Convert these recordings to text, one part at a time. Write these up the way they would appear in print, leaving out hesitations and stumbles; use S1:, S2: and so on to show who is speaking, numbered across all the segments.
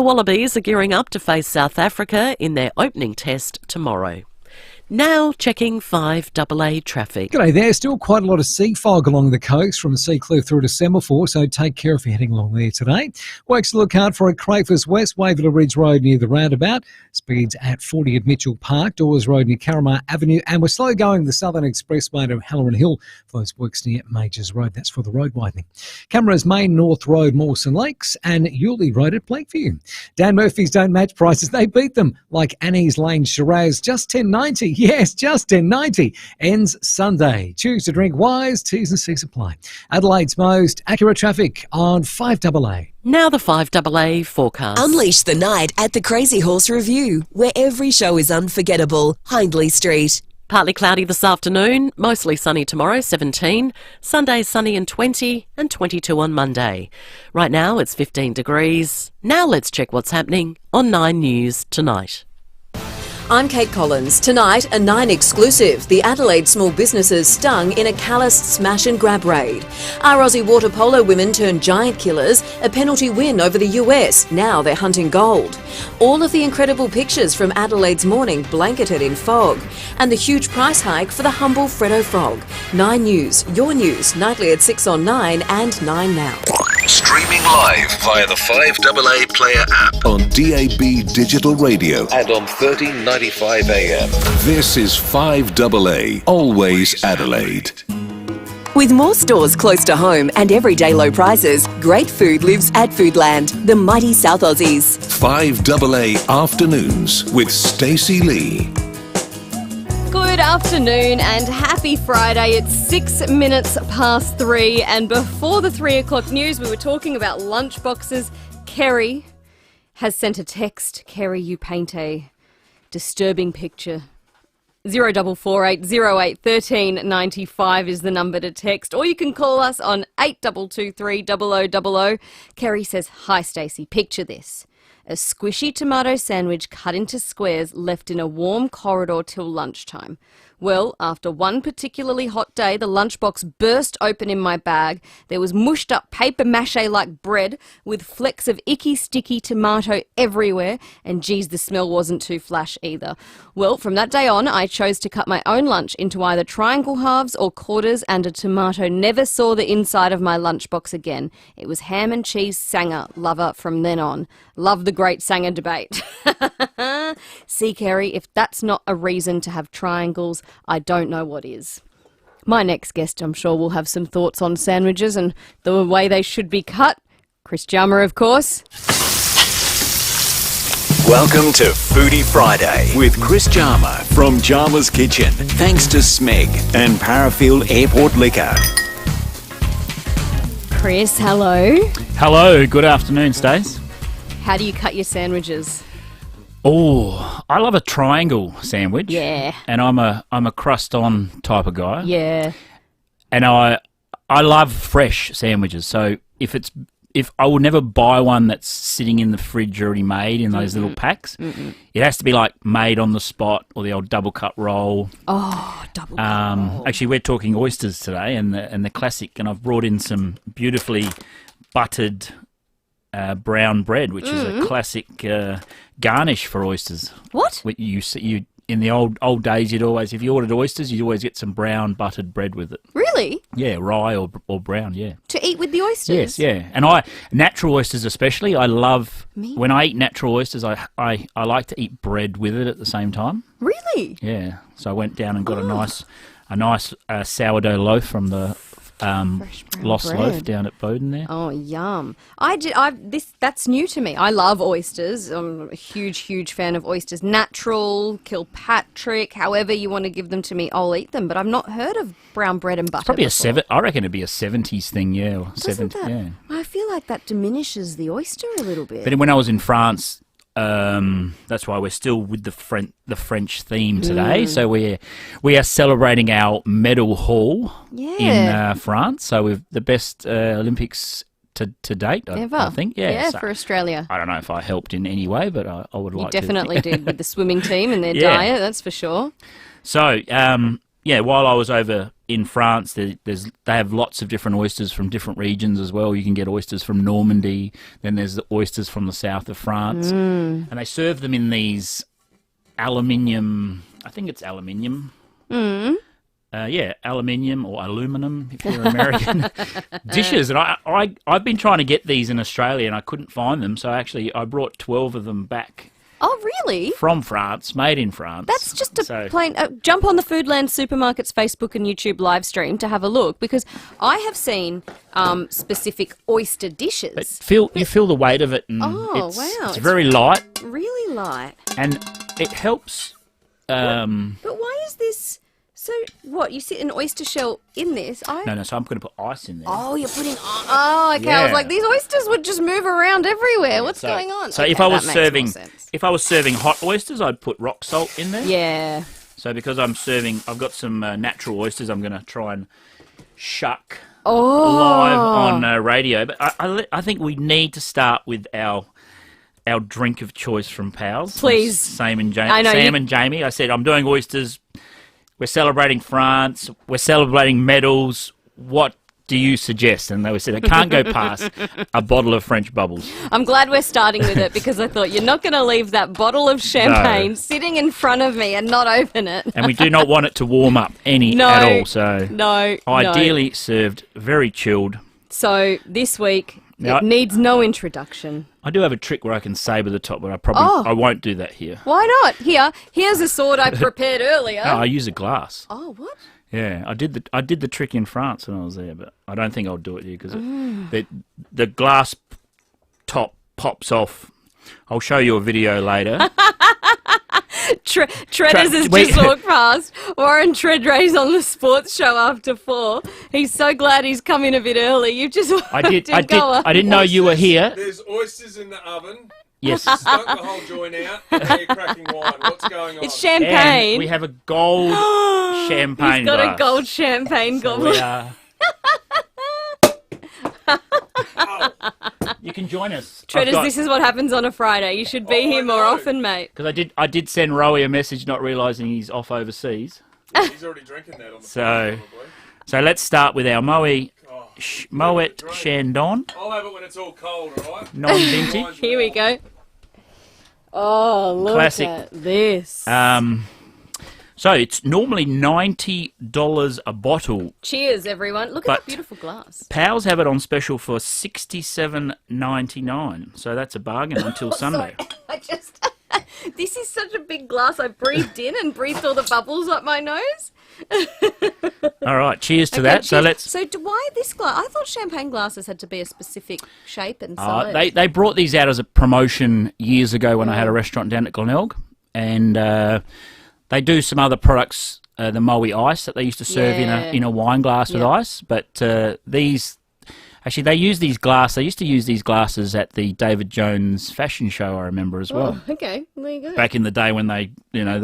S1: Wallabies are gearing up to face South Africa in their opening test tomorrow. Now checking 5AA traffic.
S2: G'day there. Still quite a lot of sea fog along the coast from Seacliff through to Semaphore, so take care if you're heading along there today. Works to look out for at Crayfus West, Waverley Ridge Road near the roundabout. Speeds at 40 at Mitchell Park, Dawes Road near Carramar Avenue, and we're slow going the Southern Expressway to Halloran Hill for those works near Majors Road. That's for the road widening. Cameras Main North Road, Mawson Lakes, and Yulee Road at Blakeview. Dan Murphy's don't match prices, they beat them, like Annie's Lane Shiraz, just $10.90. Yes, just $10.90. Ends Sunday. Choose to drink wise. T's and C's apply. Adelaide's most accurate traffic on 5AA.
S1: Now the 5AA forecast.
S3: Unleash the night at the Crazy Horse Review, where every show is unforgettable. Hindley Street.
S1: Partly cloudy this afternoon, mostly sunny tomorrow, 17. Sunday sunny and 20, and 22 on Monday. Right now it's 15 degrees. Now let's check what's happening on 9 News tonight.
S3: I'm Kate Collins. Tonight, a 9 exclusive. The Adelaide small businesses stung in a calloused smash and grab raid. Our Aussie water polo women turned giant killers. A penalty win over the US. Now they're hunting gold. All of the incredible pictures from Adelaide's morning blanketed in fog. And the huge price hike for the humble Freddo Frog. 9 News, your news, nightly at 6 on 9 and 9 now.
S4: Streaming live via the 5AA Player app on DAB Digital Radio and on 1395 AM. This is 5AA, always Adelaide.
S3: With more stores close to home and everyday low prices, great food lives at Foodland, the mighty South Aussies.
S4: 5AA Afternoons with Stacey Lee.
S5: Good afternoon and happy Friday. It's 6 minutes past 3, and before the 3 o'clock news we were talking about lunchboxes. Kerry has sent a text. Kerry, you paint a disturbing picture. 0448 08 1395 is the number to text, or you can call us on 8223 0000. Kerry says, "Hi Stacey, picture this. A squishy tomato sandwich cut into squares left in a warm corridor till lunchtime. Well, after one particularly hot day, the lunchbox burst open in my bag. There was mushed up paper mache-like bread with flecks of icky, sticky tomato everywhere, and geez, the smell wasn't too flash either. Well, from that day on, I chose to cut my own lunch into either triangle halves or quarters, and a tomato never saw the inside of my lunchbox again. It was ham and cheese Sanger lover from then on. Love the great Sanger debate." See, Kerry, if that's not a reason to have triangles, I don't know what is. My next guest, I'm sure, will have some thoughts on sandwiches and the way they should be cut. Chris Jama, of course.
S6: Welcome to Foodie Friday with Chris Jama from Jama's Kitchen. Thanks to Smeg and Parafield Airport Liquor.
S5: Chris, hello.
S7: Hello, good afternoon, Stace.
S5: How do you cut your sandwiches?
S7: Oh, I love a triangle sandwich.
S5: Yeah.
S7: And I'm a crust on type of guy.
S5: Yeah.
S7: And I love fresh sandwiches. So if I would never buy one that's sitting in the fridge already made in those little packs. It has to be like made on the spot, or the old double cut roll.
S5: Oh, double cut roll.
S7: Actually, we're talking oysters today, and the classic. And I've brought in some beautifully buttered brown bread, which is a classic garnish for oysters.
S5: What?
S7: You in the old days, you'd always, if you ordered oysters, you'd always get some brown buttered bread with it.
S5: Really?
S7: Yeah, rye or brown. Yeah.
S5: To eat with the oysters?
S7: Yes, yeah. And natural oysters especially. I love when I eat natural oysters. I like to eat bread with it at the same time.
S5: Really?
S7: Yeah. So I went down and got a nice sourdough loaf from the Lost
S5: bread.
S7: Loaf down at Bowden there.
S5: Oh, yum. That's new to me. I love oysters. I'm a huge fan of oysters. Natural, Kilpatrick, however you want to give them to me, I'll eat them. But I've not heard of brown bread and butter.
S7: It's probably I reckon it'd be a 70s thing, yeah. Or
S5: Doesn't
S7: 70s,
S5: that,
S7: yeah.
S5: I feel like that diminishes the oyster a little bit.
S7: But when I was in France, that's why we're still with the French theme today. So we are celebrating our medal haul in France. So we've the best Olympics to date,
S5: ever.
S7: I think. Yeah,
S5: so, for Australia.
S7: I don't know if I helped in any way, but I would like to.
S5: You definitely did with the swimming team and their diet, that's for sure.
S7: So, while I was over in France, they have lots of different oysters from different regions as well. You can get oysters from Normandy. Then there's the oysters from the south of France, and they serve them in these aluminium. I think it's aluminium. Aluminium or aluminum if you're American dishes. And I've been trying to get these in Australia and I couldn't find them. So actually, I brought 12 of them back.
S5: Oh, really?
S7: From France, made in France.
S5: That's just a plain... jump on the Foodland Supermarkets Facebook and YouTube live stream to have a look, because I have seen specific oyster dishes.
S7: But you feel the weight of it. And
S5: wow.
S7: It's very light.
S5: Really light.
S7: And it helps...
S5: But why is this... So, what, you sit an oyster shell in this?
S7: No, so I'm going to put ice in there.
S5: Oh, you're putting... Oh, okay. Yeah. I was like, these oysters would just move around everywhere. What's going on?
S7: So
S5: okay,
S7: if I was serving hot oysters, I'd put rock salt in there.
S5: Yeah.
S7: So because I've got some natural oysters I'm going to try and shuck live on radio. But I think we need to start with our drink of choice from Pals.
S5: Please.
S7: Sam and Jamie. I said, I'm doing oysters. We're celebrating France. We're celebrating medals. What do you suggest? And they said, it can't go past a bottle of French bubbles.
S5: I'm glad we're starting with it, because I thought you're not going to leave that bottle of champagne sitting in front of me and not open it.
S7: And we do not want it to warm up at all. So ideally served very chilled.
S5: So this week, it needs no introduction.
S7: I do have a trick where I can saber the top, but I won't do that here.
S5: Why not? Here's a sword I prepared earlier.
S7: No, I use a glass.
S5: Oh, what?
S7: Yeah, I did the trick in France when I was there, but I don't think I'll do it here because the glass top pops off. I'll show you a video later.
S5: Treaders has just walked past. Warren Treadray's on the sports show after 4. He's so glad he's come in a bit early. You just
S7: I didn't know you were here.
S8: There's oysters in the oven.
S7: Yes.
S8: Stuck the whole joint out. Now you're cracking wine. What's going on?
S5: It's champagne.
S7: And we have a gold champagne
S5: He's got
S7: glass.
S5: a gold champagne goblet.
S7: You can join us.
S5: Treaders, this is what happens on a Friday. You should be here more often, mate.
S7: Because I did send Rowie a message not realising he's off overseas.
S8: Yeah, he's already drinking that on the phone, probably.
S7: So let's start with our Moet Chandon.
S8: I'll have it when it's all cold, all right?
S7: Non-vintage.
S5: Here we go. Oh, look
S7: Classic.
S5: at this.
S7: So it's normally $90 a bottle.
S5: Cheers, everyone. Look at that beautiful glass.
S7: Pals have it on special for $67.99. So that's a bargain until Sunday.
S5: This is such a big glass. I breathed in and breathed all the bubbles up my nose.
S7: All right, cheers to that.
S5: Cheers. So why this glass? I thought champagne glasses had to be a specific shape and size.
S7: They brought these out as a promotion years ago when I had a restaurant down at Glenelg. And they do some other products, the Moe Ice that they used to serve in a wine glass with ice. But these... Actually, they use these glass. They used to use these glasses at the David Jones fashion show. I remember as well.
S5: Oh, okay, there you go.
S7: Back in the day when there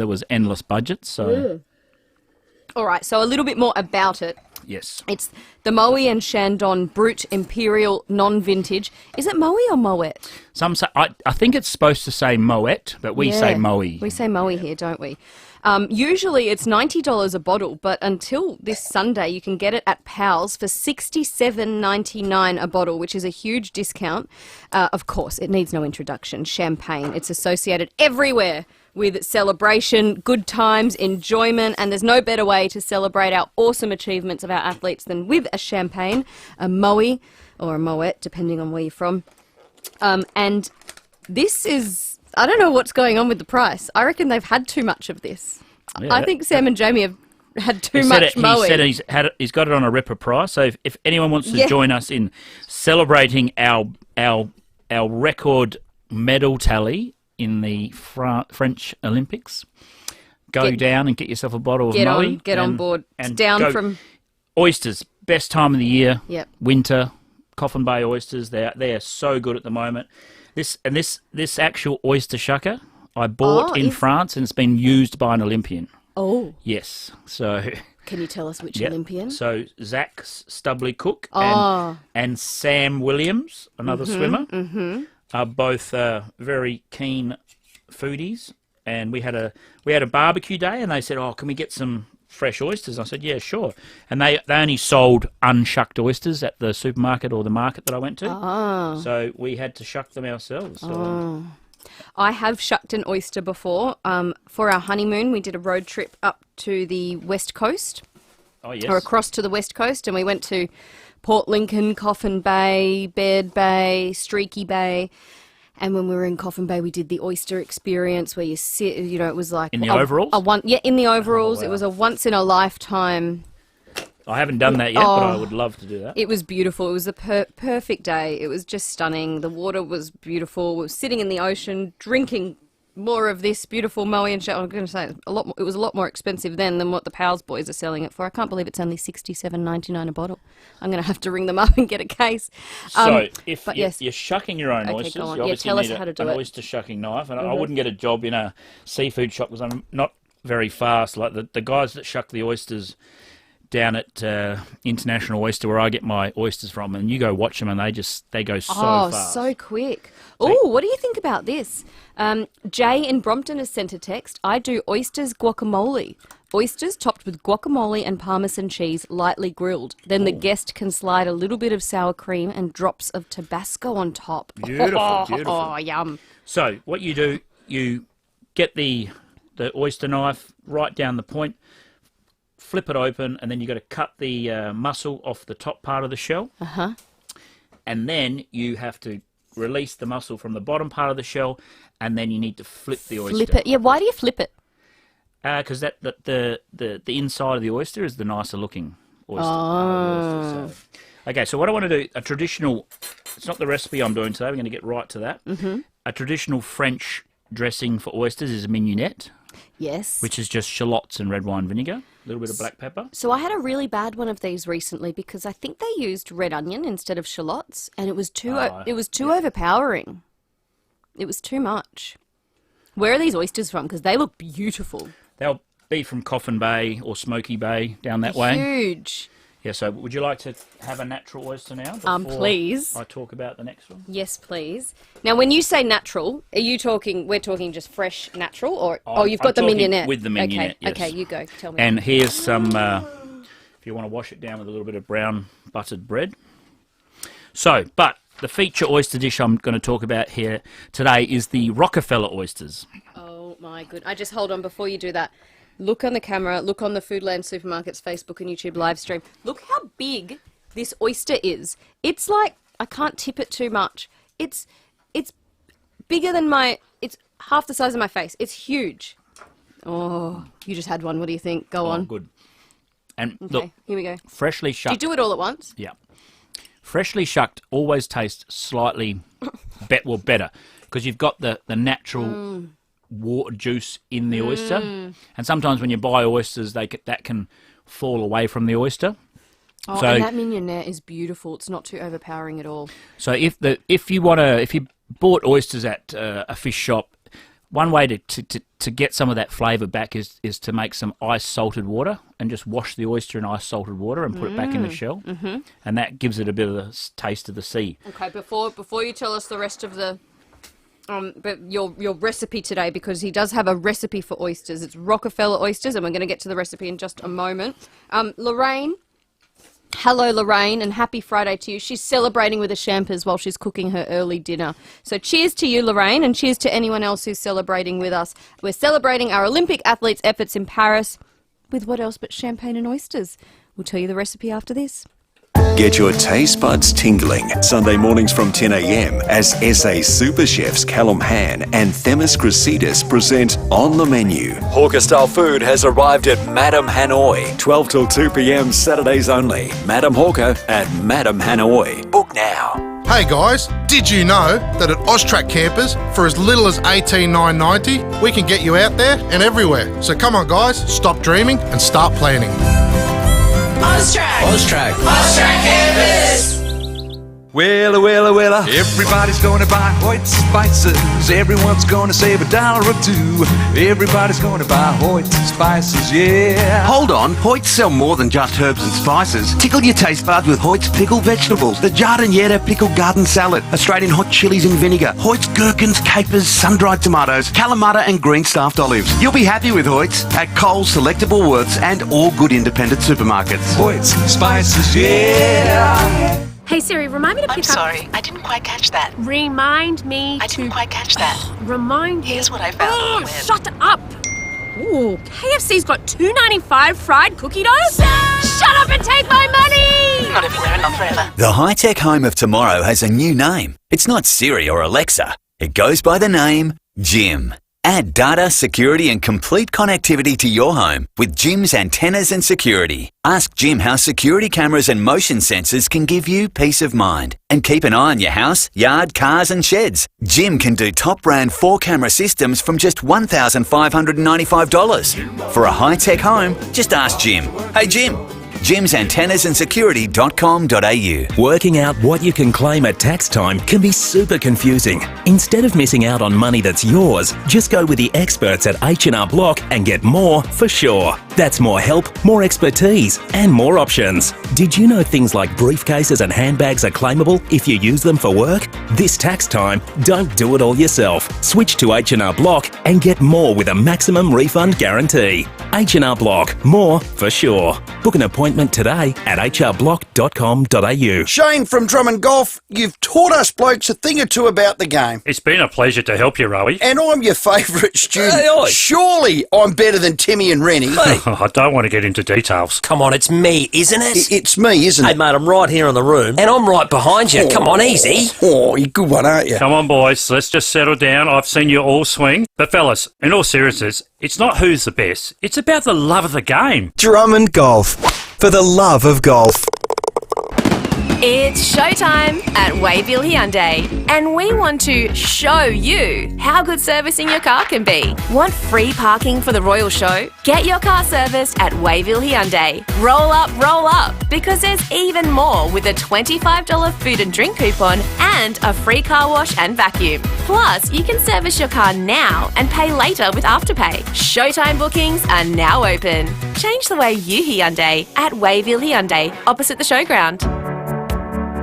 S7: was endless budgets. So,
S5: all right. So a little bit more about it.
S7: Yes,
S5: it's the Moe and Chandon Brut Imperial Non-Vintage. Is it Moe or Moet?
S7: Some say I think it's supposed to say Moet, but we say Moe.
S5: We say Moe here, don't we? Usually it's $90 a bottle, but until this Sunday you can get it at Pals for $67.99 a bottle, which is a huge discount. Of course, it needs no introduction. Champagne. It's associated everywhere with celebration, good times, enjoyment, and there's no better way to celebrate our awesome achievements of our athletes than with a champagne, a Moe or a Moet, depending on where you're from. And this is... I don't know what's going on with the price. I reckon they've had too much of this. Yeah, I think Sam and Jamie have had too much Moe.
S7: He said he's got it on a ripper price. So if anyone wants to join us in celebrating our record medal tally in the French Olympics, go down and get yourself a bottle of Moe.
S5: Get on board. It's down from...
S7: Oysters, best time of the year.
S5: Yep.
S7: Winter, Coffin Bay oysters. They are so good at the moment. This actual oyster shucker I bought in France, and it's been used by an Olympian.
S5: Oh.
S7: Yes. So.
S5: Can you tell us which Olympian?
S7: So Zach Stubley Cook and Sam Williams, another swimmer, are both very keen foodies. And we had a barbecue day, and they said, "Oh, can we get some fresh oysters? I said, yeah, sure. And they only sold unshucked oysters at the supermarket or the market that I went to.
S5: Oh.
S7: So we had to shuck them ourselves. So.
S5: I have shucked an oyster before. For our honeymoon, we did a road trip up to the West Coast.
S7: Oh, yes.
S5: Or across to the West Coast, and we went to Port Lincoln, Coffin Bay, Baird Bay, Streaky Bay. And when we were in Coffin Bay, we did the oyster experience where you sit, it was like...
S7: In the overalls?
S5: In the overalls.
S7: Oh, wow.
S5: It was a once-in-a-lifetime...
S7: I haven't done that yet, but I would love to do that.
S5: It was beautiful. It was the perfect day. It was just stunning. The water was beautiful. We were sitting in the ocean, drinking more of this beautiful Moe and Shell. I'm going to say it was a lot more expensive then than what the Powell's boys are selling it for. I can't believe it's only $67.99 a bottle. I'm going to have to ring them up and get a case.
S7: So if you're shucking your own oysters,
S5: go on.
S7: you obviously
S5: tell us
S7: need
S5: how to do
S7: an
S5: it.
S7: oyster shucking knife. And I wouldn't get a job in a seafood shop because I'm not very fast. Like the guys that shuck the oysters down at International Oyster, where I get my oysters from, and you go watch them, and they go so fast.
S5: Oh, so quick. Oh, what do you think about this? Jay in Brompton has sent a text. I do oysters guacamole. Oysters topped with guacamole and Parmesan cheese, lightly grilled. Then the guest can slide a little bit of sour cream and drops of Tabasco on top.
S7: Beautiful.
S5: Oh, yum.
S7: So what you do, you get the oyster knife right down the point, flip it open, and then you've got to cut the muscle off the top part of the shell.
S5: Uh-huh.
S7: And then you have to release the muscle from the bottom part of the shell, and then you need to flip the oyster.
S5: Flip it. Yeah, why do you flip it?
S7: Because the inside of the oyster is the nicer looking oyster.
S5: Oh.
S7: Okay, so what I want to do, a traditional, it's not the recipe I'm doing today, we're going to get right to that.
S5: Mm-hmm.
S7: A traditional French dressing for oysters is a mignonette.
S5: Yes.
S7: Which is just shallots and red wine vinegar, a little bit of black pepper.
S5: So I had a really bad one of these recently because I think they used red onion instead of shallots, and it was too overpowering. It was too much. Where are these oysters from? Because they look beautiful.
S7: They'll be from Coffin Bay or Smoky Bay down that way.
S5: Huge.
S7: Yeah, so would you like to have a natural oyster now?
S5: Please.
S7: I talk about the next one.
S5: Yes, please. Now, when you say natural, we're talking just fresh natural, or you've got the mignonette?
S7: With the mignonette, yes.
S5: Okay, you go. Tell me.
S7: And here's some, if you want to wash it down with a little bit of brown buttered bread. So, but the feature oyster dish I'm going to talk about here today is the Rockefeller oysters.
S5: Oh, my goodness. Just hold on before you do that. Look on the camera, look on the Foodland Supermarkets Facebook and YouTube live stream. Look how big this oyster is. It's like, I can't tip it too much. It's bigger than it's half the size of my face. It's huge. Oh, you just had one. What do you think? Go on.
S7: Good. And
S5: Okay,
S7: look,
S5: here we go.
S7: freshly shucked.
S5: Do you do it all at once?
S7: Yeah. Freshly shucked always tastes slightly better because you've got the natural water juice in the oyster, and sometimes when you buy oysters, that can fall away from the oyster.
S5: Oh,
S7: so,
S5: and that mignonette is beautiful. It's not too overpowering at all.
S7: So if you bought oysters at a fish shop, one way to get some of that flavour back is to make some ice salted water and just wash the oyster in ice salted water and put it back in the shell, and that gives it a bit of the taste of the sea.
S5: Okay, before you tell us the rest of the but your recipe today, because he does have a recipe for oysters. It's Rockefeller oysters, and we're going to get to the recipe in just a moment. Lorraine, hello Lorraine, and happy Friday to you. She's celebrating with the Champers while she's cooking her early dinner. So cheers to you, Lorraine, and cheers to anyone else who's celebrating with us. We're celebrating our Olympic athletes' efforts in Paris with what else but champagne and oysters. We'll tell you the recipe after this.
S6: Get your taste buds tingling Sunday mornings from 10 a.m. as SA super chefs Callum Han and Themis Crusadis present On the Menu. Hawker-style food has arrived at Madame Hanoi. 12 till 2 p.m. Saturdays only. Madame Hawker at Madame Hanoi. Book now.
S9: Hey guys, did you know that at Austrac Campers, for as little as $18,990, we can get you out there and everywhere. So come on guys, stop dreaming and start planning.
S10: Austrac Campus. Wella. Everybody's gonna buy Hoyt spices. Everyone's gonna save $1 or $2. Everybody's gonna buy Hoyt spices, yeah.
S11: Hold on, Hoyts sell more than just herbs and spices. Tickle your taste buds with Hoyt's pickled vegetables. The Giardiniera pickled garden salad, Australian hot chilies in vinegar, Hoyt's gherkins, capers, sun-dried tomatoes, Kalamata and green staffed olives. You'll be happy with Hoyt's at Coles, selectable Woolworths and all good independent supermarkets.
S10: Hoyt's spices, yeah.
S12: Hey Siri, remind me to pick
S13: I'm
S12: up...
S13: sorry, I didn't quite catch that.
S12: Remind me
S13: I didn't quite catch that.
S12: Remind me...
S13: Here's what I found on the web.
S12: Shut up! Ooh, KFC's got $2.95 fried cookie dough? Shut up and take my money!
S13: Not everywhere and not forever.
S14: The high-tech home of tomorrow has a new name. It's not Siri or Alexa. It goes by the name Jim. Add data, security and complete connectivity to your home with Jim's antennas and security. Ask Jim how security cameras and motion sensors can give you peace of mind. And keep an eye on your house, yard, cars and sheds. Jim can do top brand 4-camera systems from just $1,595. For a high-tech home, just ask Jim. Hey Jim. jimsantennasandSecurity.com.au.
S15: Working out what you can claim at tax time can be super confusing. Instead of missing out on money that's yours, just go with the experts at H&R Block and get more for sure. That's more help, more expertise and more options. Did you know things like briefcases and handbags are claimable if you use them for work? This tax time, don't do it all yourself. Switch to H&R Block and get more with a maximum refund guarantee. H&R Block, more for sure. Book an appointment today at hrblock.com.au.
S16: Shane from Drummond Golf, you've taught us blokes a thing or two about the game.
S17: It's been a pleasure to help you, Rowie.
S16: And I'm your favourite student.
S17: Hey, oi.
S16: Surely I'm better than Timmy and Rennie.
S17: Hey. I don't want to get into details.
S18: Come on, it's me, isn't it?
S16: It's me, isn't it?
S18: Hey, mate, I'm right here in the room, and I'm right behind you. Come on, easy.
S16: Oh, you're a good one, aren't you?
S17: Come on, boys, let's just settle down. I've seen you all swing. But, fellas, in all seriousness, it's not who's the best. It's about the love of the game.
S19: Drummond Golf. For the love of golf.
S20: It's showtime at Wayville Hyundai, and we want to show you how good servicing your car can be. Want free parking for the Royal Show? Get your car serviced at Wayville Hyundai. Roll up, because there's even more with a $25 food and drink coupon and a free car wash and vacuum. Plus, you can service your car now and pay later with Afterpay. Showtime bookings are now open. Change the way you Hyundai at Wayville Hyundai, opposite the showground.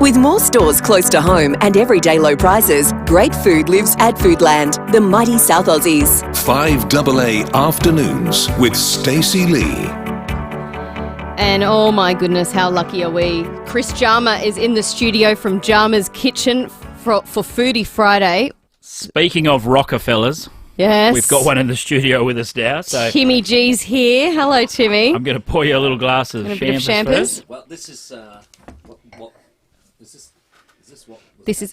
S3: With more stores close to home and everyday low prices, great food lives at Foodland, the mighty South Aussies.
S4: 5AA Afternoons with Stacey Lee.
S5: And oh my goodness, how lucky are we? Chris Jama is in the studio from Jama's Kitchen for Foodie Friday.
S7: Speaking of Rockefellers,
S5: yes,
S7: we've got one in the studio with us now. So
S5: Timmy G's here. Hello, Timmy.
S7: I'm going to pour you a little glass of champers.
S18: Well, this is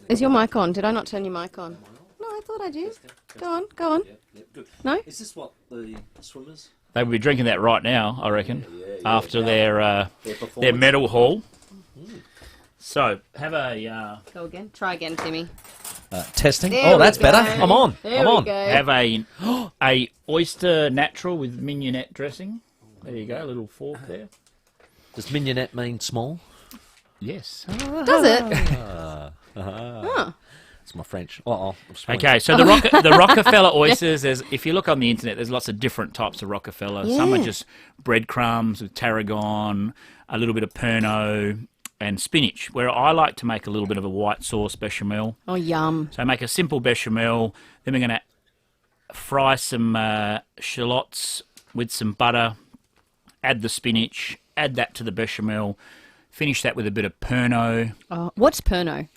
S5: Is your mic on? Did I not turn your mic on? No, I thought I did. Go on.
S18: Yeah, good.
S5: No?
S18: Is this what the swimmers?
S7: They would be drinking that right now, I reckon, after their medal haul. So, have a...
S5: Go again. Try again, Timmy.
S18: Testing.
S5: There
S18: that's
S5: we go.
S18: better. I'm on.
S5: There
S18: I'm
S5: we
S18: on.
S5: go.
S7: Have a oyster natural with mignonette dressing. There you go, a little fork there.
S18: Does mignonette mean small?
S7: Yes.
S5: Does it?
S18: It's my French.
S7: Okay, so the Rockefeller oysters, if you look on the internet, there's lots of different types of Rockefeller.
S5: Yeah.
S7: Some are just breadcrumbs with tarragon, a little bit of Pernod, and spinach, where I like to make a little bit of a white sauce bechamel.
S5: Oh, yum.
S7: So make a simple bechamel, then we're going to fry some shallots with some butter, add the spinach, add that to the bechamel, finish that with a bit of Pernod.
S5: Oh, what's Pernod?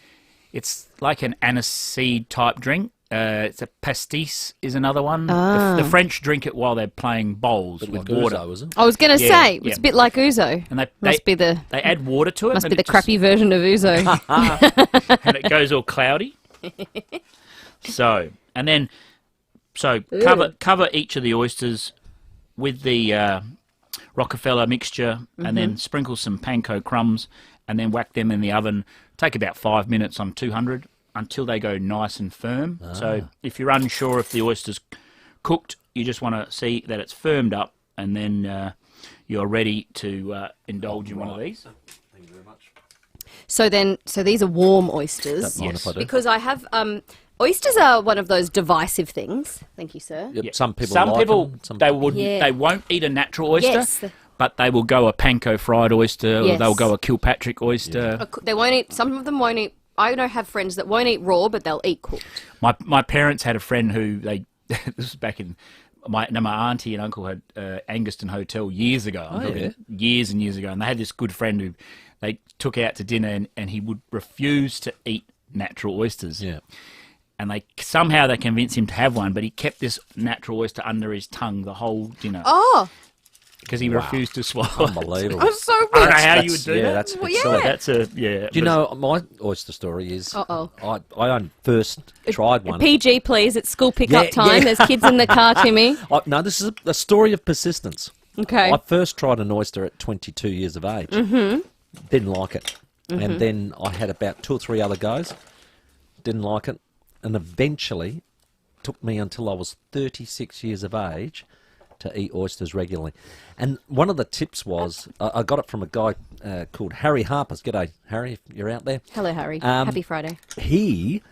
S7: It's like an aniseed type drink. It's a pastis is another one.
S5: Ah.
S7: The French drink it while they're playing bowls with water.
S18: Ouzo, is it?
S5: I was going to say, it's a bit like ouzo.
S7: And
S5: they
S7: add water to it.
S5: Must
S7: and
S5: be the
S7: it
S5: crappy version of ouzo.
S7: and it goes all cloudy. Cover each of the oysters with the Rockefeller mixture, and then sprinkle some panko crumbs, and then whack them in the oven. Take about 5 minutes on 200 until they go nice and firm. So if you're unsure if the oyster's cooked, you just want to see that it's firmed up, and then you're ready to indulge in one of these.
S18: Thank you very much.
S5: So these are warm oysters.
S21: Don't mind if I do.
S5: Because I have oysters are one of those divisive things. Thank you, sir.
S21: Yep, some people
S7: Some
S21: like
S7: people
S21: them,
S7: they won't eat a natural oyster.
S5: Yes.
S7: But they will go a panko fried oyster, or
S5: Yes.
S7: they'll go a Kilpatrick oyster.
S5: They won't eat. Some of them won't eat. I know have friends that won't eat raw, but they'll eat cooked.
S7: My parents had a friend who this was back in my auntie and uncle had Anguston Hotel years ago. I'm talking years and years ago, and they had this good friend who they took out to dinner, and he would refuse to eat natural oysters.
S21: Yeah.
S7: And somehow they convinced him to have one, but he kept this natural oyster under his tongue the whole dinner.
S5: Oh.
S7: Because he refused to swallow.
S21: Unbelievable.
S5: I'm so
S7: I don't know how you would do that.
S21: That's a bit
S5: Well, yeah.
S21: silly.
S7: That's
S21: Do you know, my oyster story is
S5: Uh-oh.
S21: I first tried one.
S5: PG, please. It's school pickup
S21: Yeah,
S5: time.
S21: yeah.
S5: There's kids in the car, Timmy.
S21: No, this is a story of persistence.
S5: Okay.
S21: I first tried an oyster at 22 years of age.
S5: Mm-hmm.
S21: Didn't like it.
S5: Mhm.
S21: And then I had about 2 or 3 other goes. Didn't like it. And eventually, took me until I was 36 years of age to eat oysters regularly. And one of the tips was, I got it from a guy called Harry Harpers. G'day, Harry, if you're out there.
S5: Hello, Harry. Happy Friday.
S21: He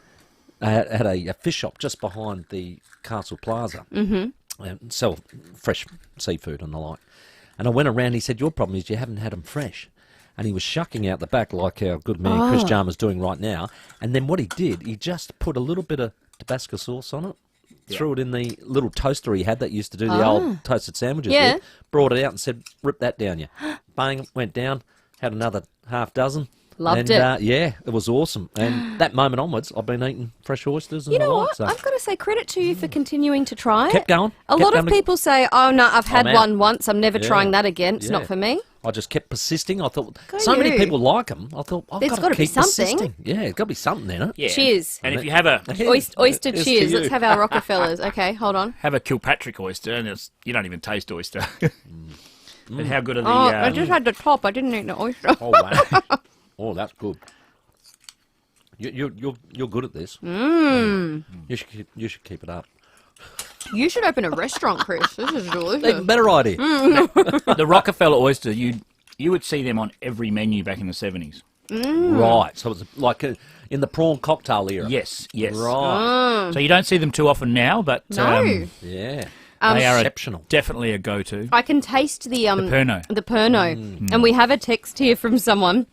S21: had a fish shop just behind the Castle Plaza.
S5: Mm-hmm.
S21: And sell fresh seafood and the like. And I went around, he said, your problem is you haven't had them fresh. And he was shucking out the back like our good man Chris Jarman's doing right now. And then what he did, he just put a little bit of Tabasco sauce on it, threw it in the little toaster he had that used to do the old toasted sandwiches with, brought it out and said, rip that down you. Bang, went down, had another half dozen.
S5: Loved
S21: it.
S5: it.
S21: Yeah, it was awesome. And that moment onwards, I've been eating fresh oysters and
S5: You know
S21: the like.
S5: what?
S21: So.
S5: I've got to say credit to you for continuing to try it.
S21: Kept going.
S5: A lot of people say, oh, no, I've had
S21: out.
S5: one once. I'm never
S21: Yeah.
S5: trying that again. It's
S21: Yeah.
S5: not for me.
S21: I just kept persisting. I thought,
S5: Go
S21: so many
S5: you.
S21: people like them. I thought, I've
S5: There's
S21: got
S5: gotta
S21: to
S5: be
S21: keep
S5: something.
S21: persisting. Yeah, there's got to be something in it.
S7: Yeah.
S5: Cheers.
S7: And if you have a
S5: Oyster
S21: Here's
S5: cheers.
S21: to
S5: Let's
S21: you.
S5: have our Rockefellers. Okay, hold on.
S7: have a Kilpatrick oyster, and you don't even taste oyster. But how good are the?
S5: I just had the top. I didn't eat the oyster.
S21: Oh, wow. Oh, that's good. You're good at this.
S5: Mmm.
S21: You should keep it up.
S5: You should open a restaurant, Chris. This is delicious.
S21: Even better idea.
S7: The Rockefeller oyster, you would see them on every menu back in the 70s.
S21: Right. So it's like in the prawn cocktail era.
S7: Yes.
S21: Right.
S7: So you don't see them too often now, but
S5: No.
S21: Yeah.
S7: they are
S21: Exceptional.
S7: definitely a go-to.
S5: I can taste the
S7: Pernod.
S5: The Pernod. And we have a text here from someone.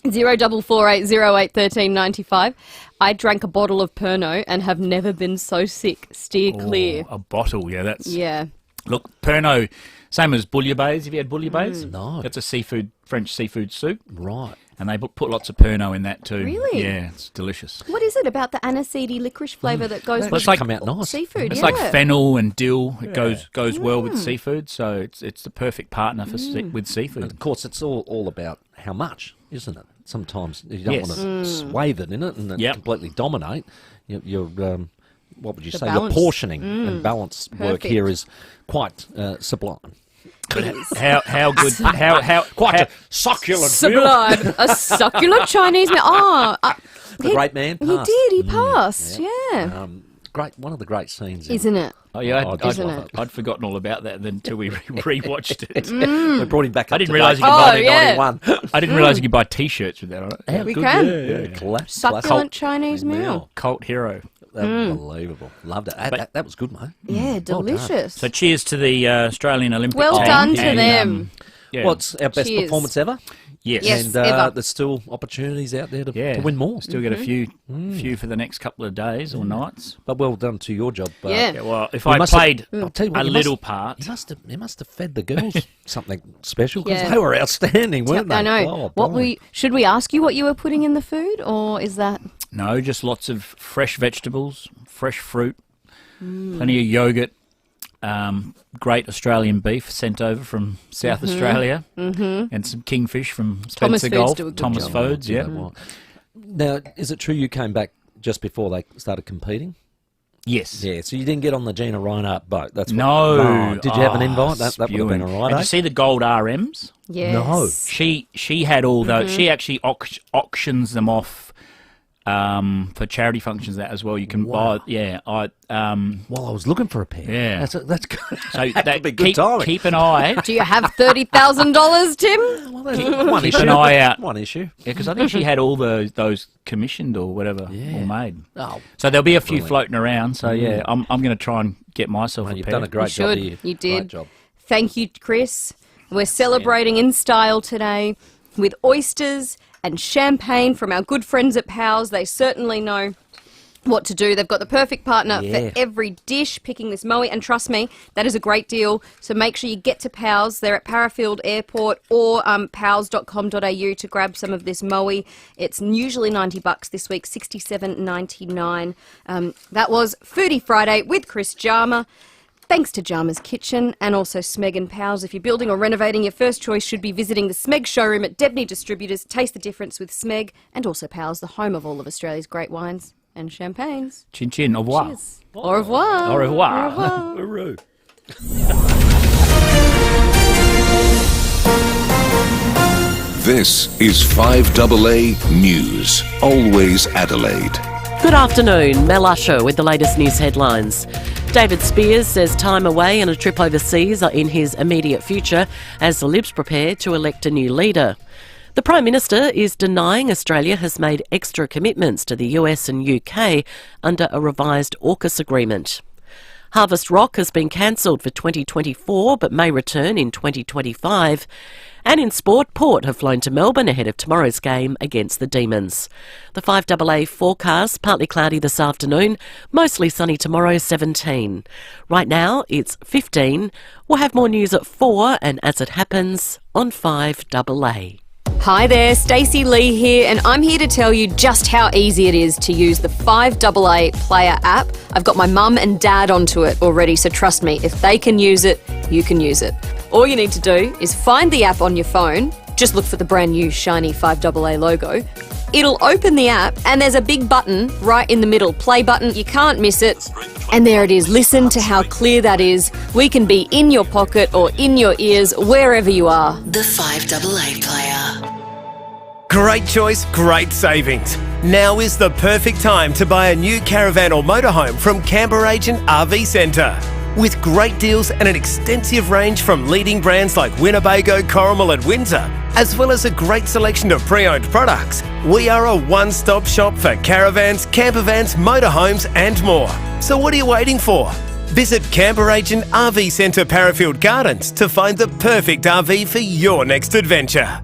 S5: 0448081395. I drank a bottle of Pernod and have never been so sick. Steer clear.
S7: A bottle, yeah, that's...
S5: Yeah.
S7: Look, Pernod, same as bouillabaisse. Have you had bouillabaisse?
S21: No.
S7: That's a French seafood soup.
S21: Right.
S7: And they put lots of Pernod in that too.
S5: Really?
S7: Yeah, it's delicious.
S5: What is it about the aniseedy licorice flavour that goes
S21: Well,
S5: with
S21: it's like come out nice.
S5: seafood?
S7: It's
S5: yeah.
S7: like fennel and dill. It goes well with seafood, so it's the perfect partner for with seafood.
S21: And of course, it's all about how much, isn't it? Sometimes you don't
S7: Yes.
S21: want to swathe it in it and then completely dominate. You're what would you
S5: The
S21: say?
S5: balance.
S21: Your portioning and balance work
S5: Perfect.
S21: here is quite sublime.
S7: But how good? How
S21: Quite a succulent meal.
S5: Sublime. A succulent Chinese meal. Oh,
S21: The great man
S5: He
S21: passed.
S5: did. He passed. Yeah.
S21: Great, one of the great scenes.
S5: Isn't it?
S7: Oh yeah,
S5: Isn't it?
S7: I'd forgotten all about that until we rewatched it.
S21: We brought him back.
S7: I
S21: Up
S7: didn't
S21: to
S7: realise
S21: date.
S7: you could buy
S5: yeah.
S21: 91.
S7: I didn't realise you could buy T-shirts with that on it. How
S5: We
S7: good.
S5: can.
S21: Yeah.
S5: Succulent Chinese meal.
S7: Cult hero.
S21: Unbelievable. Loved it. That was good, mate.
S5: Yeah, delicious.
S7: So cheers to the Australian Olympic
S5: Well
S7: team.
S5: done to
S7: And,
S5: them.
S7: yeah.
S21: What's our best
S5: Cheers.
S21: performance ever?
S7: Yes.
S5: Yes,
S21: And
S5: ever.
S21: there's still opportunities out there to
S7: Yeah.
S21: win more.
S7: Still get a few for the next couple of days or nights.
S21: But well done to your job.
S5: Yeah.
S7: Yeah, well, if
S21: You
S7: I
S21: must have-
S7: played
S21: I'll tell you what,
S7: a
S21: you
S7: little
S21: must-
S7: part,
S21: You must have fed the girls something special because
S5: Yeah.
S21: they were outstanding, weren't they?
S5: I know.
S21: Oh,
S5: What
S21: blimey.
S5: should we ask you what you were putting in the food, or is that?
S7: no, just lots of fresh vegetables, fresh fruit, plenty of yogurt, great Australian beef sent over from South Australia, and some kingfish from
S5: Thomas
S7: Spencer
S5: Foods
S7: Golf.
S5: do a good
S7: Thomas
S5: job.
S7: Foods, yeah.
S21: Now, is it true you came back just before they started competing?
S7: Yes.
S21: Yeah, so you didn't get on the Gina Reinhardt boat. That's what,
S7: No.
S21: Did you have an
S7: Oh,
S21: invite? That would have been
S7: spewing.
S21: all right.
S7: Did
S21: eh?
S7: you see the gold RMs?
S5: Yes.
S21: No.
S7: She had all those. She actually auctions them off for charity functions that as well. You can buy. Yeah,
S21: Well, I was looking for a pair.
S7: Yeah.
S21: That's good.
S7: So
S21: that could be good timing.
S7: Keep an eye.
S5: Do you have $30,000, Tim?
S21: Well, there's
S7: Keep an eye out.
S21: One issue.
S7: Yeah, because I think she had all those commissioned or whatever, all made.
S21: Oh,
S7: so there'll be a few
S21: brilliant.
S7: floating around. So yeah, I'm going to try and get myself a
S21: You've
S7: pair.
S21: done a great
S5: You
S21: job
S5: should.
S21: here.
S5: You did.
S21: Great job.
S5: Thank you, Chris. We're celebrating in style today with oysters and champagne from our good friends at Powell's. They certainly know what to do. They've got the perfect partner for every dish, picking this moe. And trust me, that is a great deal. So make sure you get to Powell's. They're at Parafield Airport or powells.com.au to grab some of this moe. It's usually $90 this week, $67.99. That was Foodie Friday with Chris Jarma. Thanks to Jarma's Kitchen and also Smeg and Powell's. If you're building or renovating, your first choice should be visiting the Smeg showroom at Debney Distributors. Taste the difference with Smeg and also Powell's, the home of all of Australia's great wines and champagnes.
S7: Chin chin, au revoir.
S5: Cheers. Au revoir.
S7: Au revoir.
S5: Au revoir.
S4: This is 5AA News, always Adelaide.
S1: Good afternoon, Mel Usher with the latest news headlines. David Spears says time away and a trip overseas are in his immediate future as the Libs prepare to elect a new leader. The Prime Minister is denying Australia has made extra commitments to the US and UK under a revised AUKUS agreement. Harvest Rock has been cancelled for 2024 but may return in 2025. And in sport, Port have flown to Melbourne ahead of tomorrow's game against the Demons. The 5AA forecast, partly cloudy this afternoon, mostly sunny tomorrow, 17. Right now, it's 15. We'll have more news at 4 and as it happens on 5AA.
S5: Hi there, Stacey Lee here, and I'm here to tell you just how easy it is to use the 5AA Player app. I've got my mum and dad onto it already, so trust me, if they can use it, you can use it. All you need to do is find the app on your phone, just look for the brand new shiny 5AA logo. It'll open the app and there's a big button right in the middle, play button, you can't miss it. And there it is, listen to how clear that is. We can be in your pocket or in your ears, wherever you are.
S13: The 5AA Player.
S19: Great choice, great savings. Now is the perfect time to buy a new caravan or motorhome from Canberra Agent RV Centre. With great deals and an extensive range from leading brands like Winnebago, Corrimal and Windsor, as well as a great selection of pre-owned products, we are a one-stop shop for caravans, campervans, motorhomes and more. So what are you waiting for? Visit Canberra Agent RV Centre Parafield Gardens to find the perfect RV for your next adventure.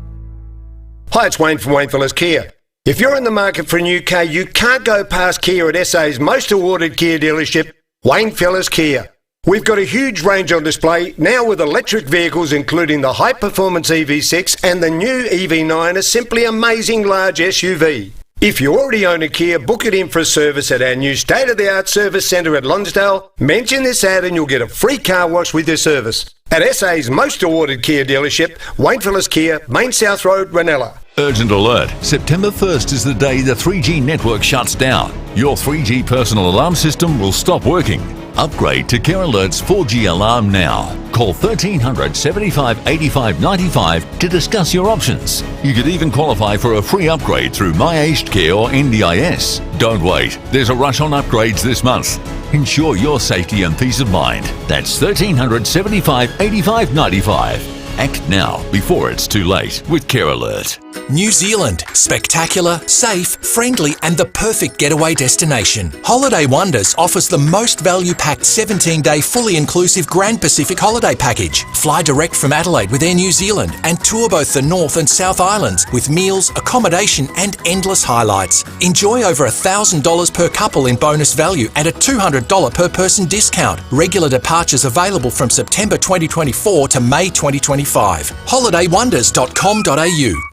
S2: Hi, it's Wayne from Wayne Fellas Kia. If you're in the market for a new car, you can't go past Kia at SA's most awarded Kia dealership, Wayne Fellas Kia. We've got a huge range on display now with electric vehicles including the high-performance EV6 and the new EV9, a simply amazing large SUV. If you already own a Kia, book it in for a service at our new state-of-the-art service centre at Lonsdale. Mention this ad and you'll get a free car wash with your service. At SA's most awarded Kia dealership, Wayne Fellas Kia, Main South Road, Ranella.
S22: Urgent alert. September 1st is the day the 3G network shuts down. Your 3G personal alarm system will stop working. Upgrade to Care Alert's 4G alarm now. Call 1300 75 85 95 to discuss your options. You could even qualify for a free upgrade through My Aged Care or NDIS. Don't wait. There's a rush on upgrades this month. Ensure your safety and peace of mind. That's 1300 75 85 95. Act now before it's too late with Care Alert.
S23: New Zealand. Spectacular, safe, friendly and the perfect getaway destination. Holiday Wonders offers the most value-packed 17-day fully inclusive Grand Pacific holiday package. Fly direct from Adelaide with Air New Zealand and tour both the North and South Islands with meals, accommodation and endless highlights. Enjoy over $1,000 per couple in bonus value and a $200 per person discount. Regular departures available from September 2024 to May 2025. Holidaywonders.com.au.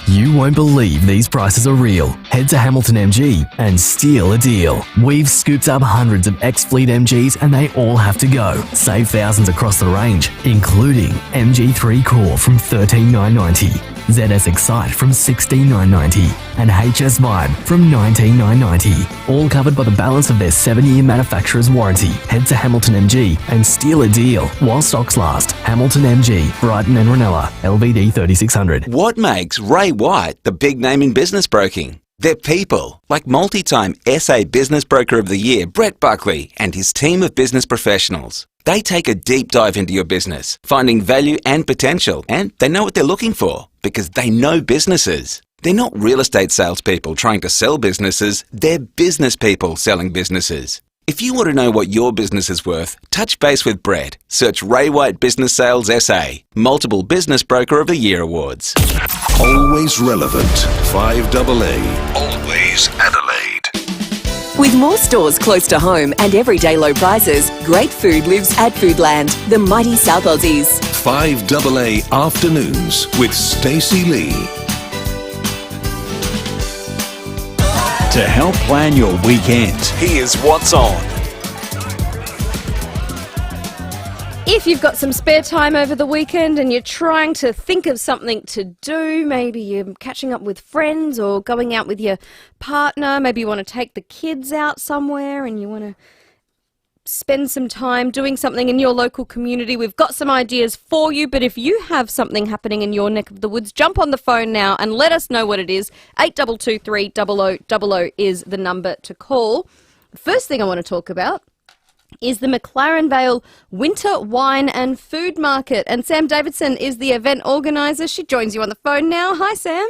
S24: You won't believe these prices are real. Head to Hamilton MG and steal a deal. We've scooped up hundreds of ex-fleet MGs and they all have to go. Save thousands across the range, including MG3 Core from $13,990, ZS Excite from $16,990 and HS Vibe from $19,990. All covered by the balance of their 7-year manufacturer's warranty. Head to Hamilton MG and steal a deal while stocks last. Hamilton MG, Brighton and Ranella, LVD 3600.
S25: What makes Ray White the big name in business broking?
S6: They're people, like multi-time SA Business Broker of the Year, Brett Buckley, and his team of business professionals. They take a deep dive into your business, finding value and potential, and they know what they're looking for because they know businesses. They're not real estate salespeople trying to sell businesses, they're business people selling businesses. If you want to know what your business is worth, touch base with Brett. Search Ray White Business Sales SA. Multiple Business Broker of the Year awards.
S4: Always relevant. 5AA. Always Adelaide.
S3: With more stores close to home and everyday low prices, great food lives at Foodland, the mighty South Aussies.
S4: 5AA Afternoons with Stacey Lee.
S8: To help plan your weekend,
S4: here's what's on.
S5: If you've got some spare time over the weekend and you're trying to think of something to do, maybe you're catching up with friends or going out with your partner, maybe you want to take the kids out somewhere and you want to spend some time doing something in your local community, we've got some ideas for you. But if you have something happening in your neck of the woods, jump on the phone now and let us know what it is. 8223 0000 is the number to call. The first thing I want to talk about is the McLaren Vale Winter Wine and Food Market. And Sam Davidson is the event organiser. She joins you on the phone now. Hi, Sam.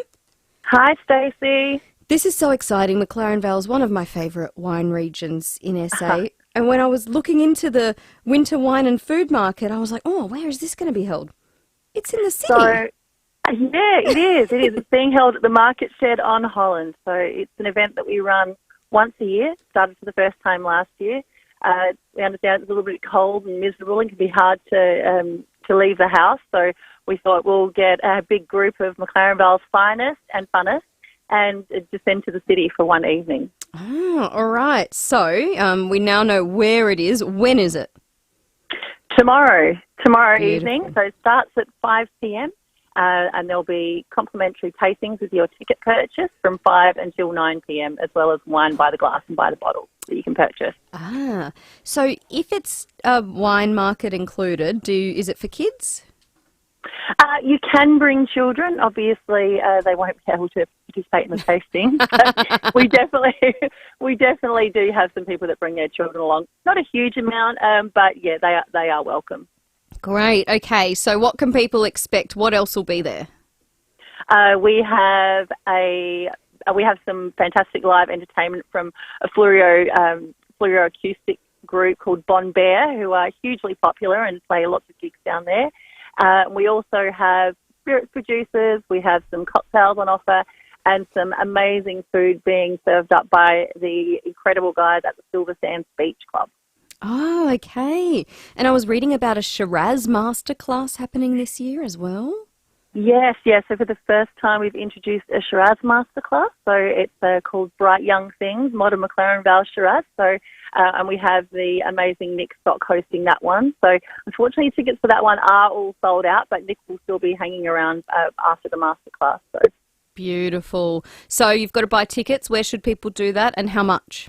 S9: Hi, Stacey.
S5: This is so exciting. McLaren Vale is one of my favourite wine regions in SA. And when I was looking into the Winter Wine and Food Market, I was like, oh, where is this going to be held? It's in the city.
S9: So, yeah, it is. It is. It's being held at the Market Shed on Holland. So it's an event that we run once a year. Started for the first time last year. We understand it's a little bit cold and miserable and can be hard to leave the house. So we thought we'll get a big group of McLaren Vale's finest and funnest and descend to the city for one evening.
S5: Oh, all right. So we now know where it is. When is it?
S9: Tomorrow
S5: Beautiful.
S9: evening. So it starts at 5 p.m. And there'll be complimentary tastings with your ticket purchase from 5 until 9 p.m, as well as wine by the glass and by the bottle that you can purchase.
S5: Ah, so if it's a wine market included, is it for kids?
S9: You can bring children. Obviously, they won't be able to participate in the tasting. But we definitely do have some people that bring their children along. Not a huge amount, but yeah, they are welcome.
S5: Great. Okay. So what can people expect? What else will be there?
S9: We have some fantastic live entertainment from a Fluoro acoustic group called Bon Bear, who are hugely popular and play lots of gigs down there. We also have spirits producers. We have some cocktails on offer and some amazing food being served up by the incredible guys at the Silver Sands Beach Club.
S5: Oh, okay. And I was reading about a Shiraz masterclass happening this year as well.
S9: Yes. So for the first time, we've introduced a Shiraz masterclass. So it's called Bright Young Things, Modern McLaren Vale Shiraz. So, and we have the amazing Nick Stock hosting that one. So unfortunately, tickets for that one are all sold out, but Nick will still be hanging around after the masterclass. So.
S5: Beautiful. So you've got to buy tickets. Where should people do that and how much?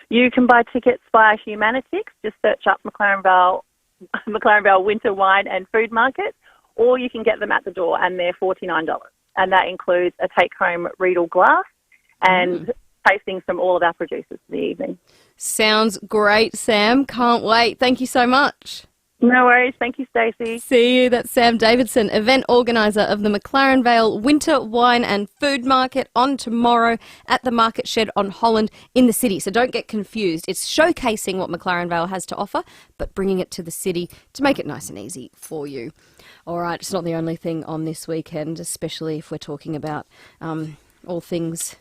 S9: You can buy tickets via Humanitics. Just search up McLaren Vale Winter Wine and Food Market, or you can get them at the door, and they're $49. And that includes a take-home Riedel glass and tastings from all of our producers for the evening.
S5: Sounds great, Sam. Can't wait. Thank you so much.
S9: No worries. Thank you, Stacey.
S5: See you. That's Sam Davidson, event organiser of the McLaren Vale Winter Wine and Food Market on tomorrow at the Market Shed on Holland in the city. So don't get confused. It's showcasing what McLaren Vale has to offer, but bringing it to the city to make it nice and easy for you. All right, it's not the only thing on this weekend, especially if we're talking about all things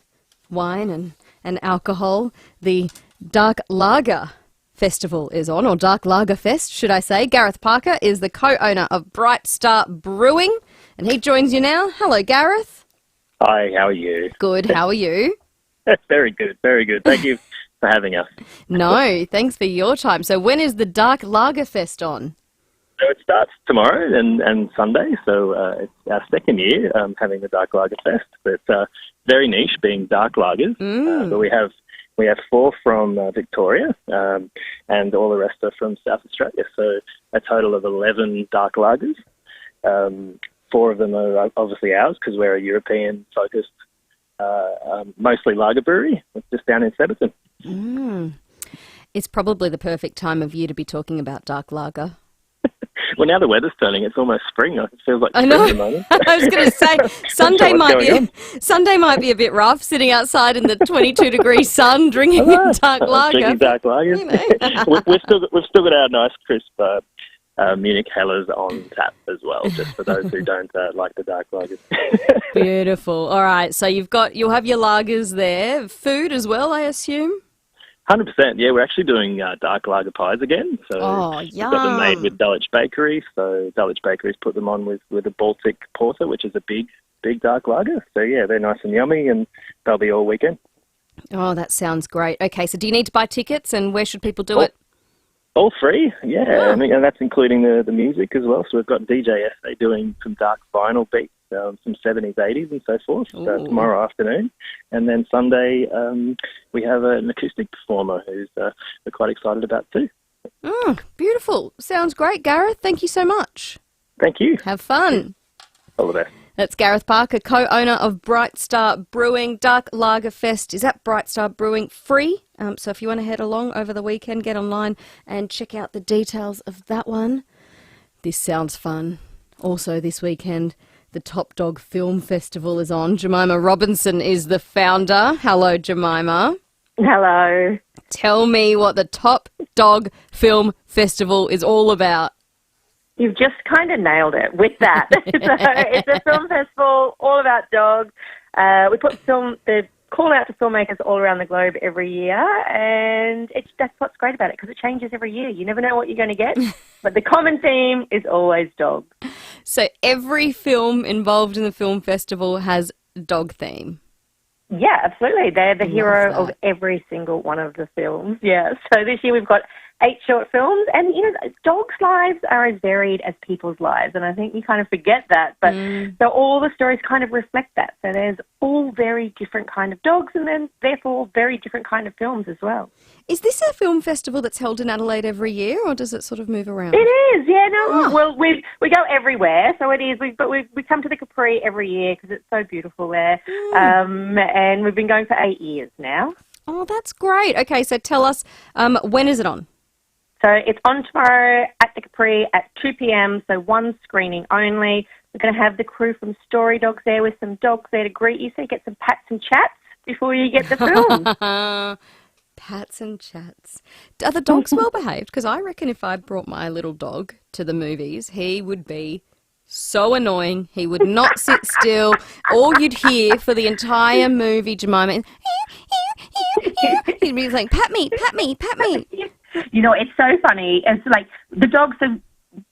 S5: wine and alcohol. The Dark Lager Festival is on, or Dark Lager Fest, should I say. Gareth Parker is the co-owner of Bright Star Brewing, and he joins you now. Hello, Gareth.
S11: Hi, how are you?
S5: Good, how are you?
S11: Very good, very good. Thank you for having us.
S5: No, thanks for your time. So when is the Dark Lager Fest on?
S11: So it starts tomorrow and Sunday, so it's our second year having the Dark Lager Fest, but very niche, being dark lagers. But we have 4 from Victoria, and all the rest are from South Australia. So a total of 11 dark lagers. 4 of them are obviously ours because we're a European-focused mostly lager brewery. It's just down in Sedberton.
S5: It's probably the perfect time of year to be talking about dark lager.
S11: Well, now the weather's turning, it's almost spring. It feels like
S5: I
S11: spring
S5: know.
S11: at the moment.
S5: I was going to say Sunday might be a bit rough, sitting outside in the 22-degree sun drinking dark lager.
S11: Drinking dark lagers.
S5: You know.
S11: we've still got our nice crisp Munich Hellers on tap as well, just for those who don't like the dark lagers.
S5: Beautiful. All right, so you'll have your lagers there, food as well, I assume.
S11: 100%, yeah. We're actually doing dark lager pies again. So we've got them made with Dulwich Bakery. So Dulwich Bakery's put them on with a Baltic Porter, which is a big dark lager. So yeah, they're nice and yummy, and they'll be all weekend.
S5: Oh, that sounds great. Okay, so do you need to buy tickets, and where should people do it?
S11: All free, yeah. I mean, and that's including the music as well. So we've got DJ SA doing some dark vinyl beats, some 70s, 80s and so forth tomorrow afternoon. And then Sunday we have an acoustic performer who's we're quite excited about too.
S5: Oh, beautiful. Sounds great, Gareth. Thank you so much.
S11: Thank you.
S5: Have fun.
S11: All the best.
S5: That's Gareth Parker, co-owner of Bright Star Brewing. Dark Lager Fest is at Bright Star Brewing, free. So if you want to head along over the weekend, get online and check out the details of that one. This sounds fun. Also this weekend, the Top Dog Film Festival is on. Jemima Robinson is the founder. Hello, Jemima.
S10: Hello.
S5: Tell me what the Top Dog Film Festival is all about.
S10: You've just kind of nailed it with that. So it's a film festival all about dogs. We put the call out to filmmakers all around the globe every year, and that's what's great about it, because it changes every year. You never know what you're going to get, but the common theme is always dogs.
S5: So every film involved in the film festival has dog theme.
S10: Yeah, absolutely. They're the hero of every single one of the films. Yeah. So this year we've got 8 short films, and dogs' lives are as varied as people's lives, and I think you kind of forget that. But so all the stories kind of reflect that. So there's all very different kind of dogs, and then therefore very different kind of films as well.
S5: Is this a film festival that's held in Adelaide every year, or does it sort of move around?
S10: It is, yeah. No, well, we go everywhere, so it is. But we come to the Capri every year because it's so beautiful there, and we've been going for 8 years now.
S5: Oh, that's great. Okay, so tell us, when is it on?
S10: So it's on tomorrow at the Capri at 2 p.m, so one screening only. We're going to have the crew from Story Dogs there with some dogs there to greet you, so you get some pats and chats before you get the film.
S5: Pats and chats. Are the dogs well behaved? Because I reckon if I brought my little dog to the movies, he would be so annoying. He would not sit still. All you'd hear for the entire movie, Jemima, he'd be like, pat me, pat me, pat me.
S10: You know, it's so funny. It's like the dogs, so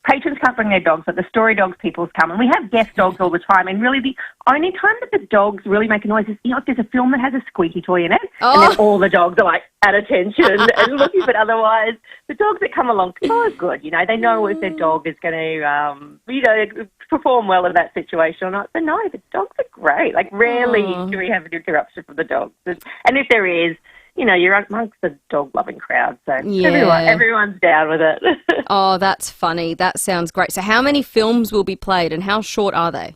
S10: patrons can't bring their dogs, but the Story Dogs peoples come. And we have guest dogs all the time. And really the only time that the dogs really make a noise is, if there's a film that has a squeaky toy in it, and then all the dogs are like at attention and looking. But otherwise, the dogs that come along are good. They know if their dog is going to, perform well in that situation or not. So no, the dogs are great. Like rarely do we have an interruption from the dogs. And if there is, you're amongst the dog-loving crowd, so everyone's down with it.
S5: Oh, that's funny. That sounds great. So how many films will be played, and how short are they?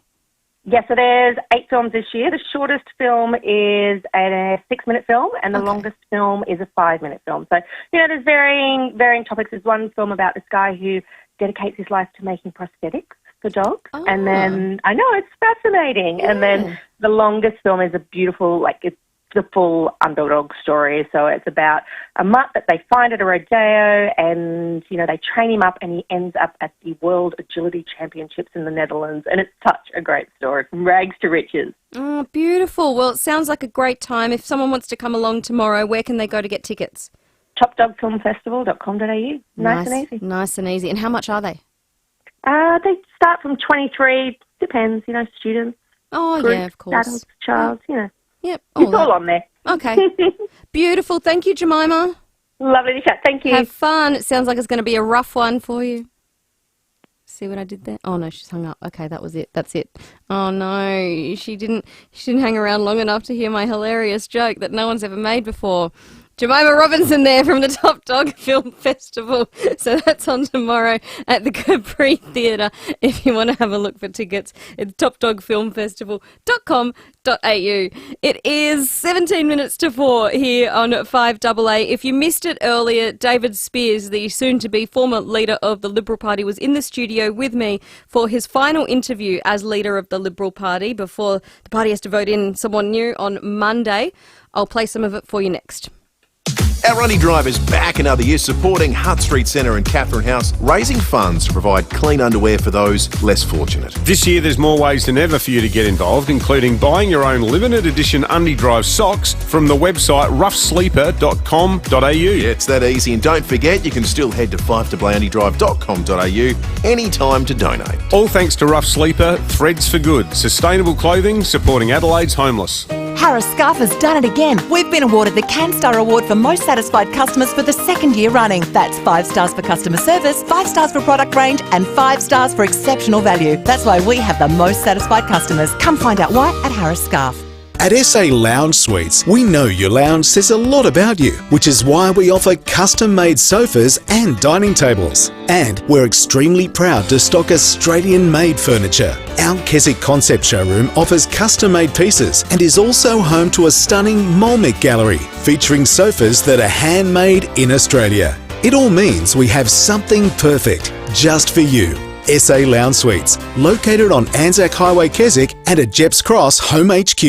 S10: Yeah, so there's 8 films this year. The shortest film is a 6-minute film, and the longest film is a 5-minute film. So, there's varying topics. There's one film about this guy who dedicates his life to making prosthetics for dogs. And then, I know, it's fascinating. Yeah. And then the longest film is a beautiful, it's the full underdog story. So it's about a mutt that they find at a rodeo, and they train him up, and he ends up at the World Agility Championships in the Netherlands. And it's such a great story, from rags to riches.
S5: Oh, beautiful. Well, it sounds like a great time. If someone wants to come along tomorrow, where can they go to get tickets?
S10: topdogfilmfestival.com.au. Nice and easy.
S5: Nice and easy. And how much are they?
S10: They start from 23. Depends, students.
S5: Oh,
S10: groups,
S5: yeah, of course.
S10: Adults, child,
S5: Yep.
S10: It's all on there.
S5: Okay. Beautiful. Thank you, Jemima.
S10: Lovely to chat. Thank you.
S5: Have fun. It sounds like it's going to be a rough one for you. See what I did there? Oh, no, she's hung up. Okay, that was it. That's it. Oh, no, she didn't hang around long enough to hear my hilarious joke that no one's ever made before. Jemima Robinson there from the Top Dog Film Festival. So that's on tomorrow at the Capri Theatre. If you want to have a look for tickets, it's topdogfilmfestival.com.au. It is 17 minutes to 4 here on 5AA. If you missed it earlier, David Spears, the soon-to-be former leader of the Liberal Party, was in the studio with me for his final interview as leader of the Liberal Party before the party has to vote in someone new on Monday. I'll play some of it for you next.
S12: Our Runny Drive is back another year supporting Hutt Street Centre and Catherine House, raising funds to provide clean underwear for those less fortunate.
S14: This year there's more ways than ever for you to get involved, including buying your own limited edition Undy Drive socks from the website roughsleeper.com.au.
S12: Yeah, it's that easy, and don't forget you can still head to 5AAundydrive.com.au anytime to donate.
S14: All thanks to Rough Sleeper, Threads for Good, sustainable clothing supporting Adelaide's homeless.
S15: Harris Scarf has done it again. We've been awarded the CanStar Award for Most Satisfied Customers for the second year running. That's 5 stars for customer service, 5 stars for product range, and 5 stars for exceptional value. That's why we have the most satisfied customers. Come find out why at Harris Scarf.
S16: At SA Lounge Suites, we know your lounge says a lot about you, which is why we offer custom-made sofas and dining tables. And we're extremely proud to stock Australian-made furniture. Our Keswick Concept Showroom offers custom-made pieces and is also home to a stunning Molmick gallery featuring sofas that are handmade in Australia. It all means we have something perfect just for you. SA Lounge Suites, located on Anzac Highway, Keswick, and at Jeps Cross Home HQ.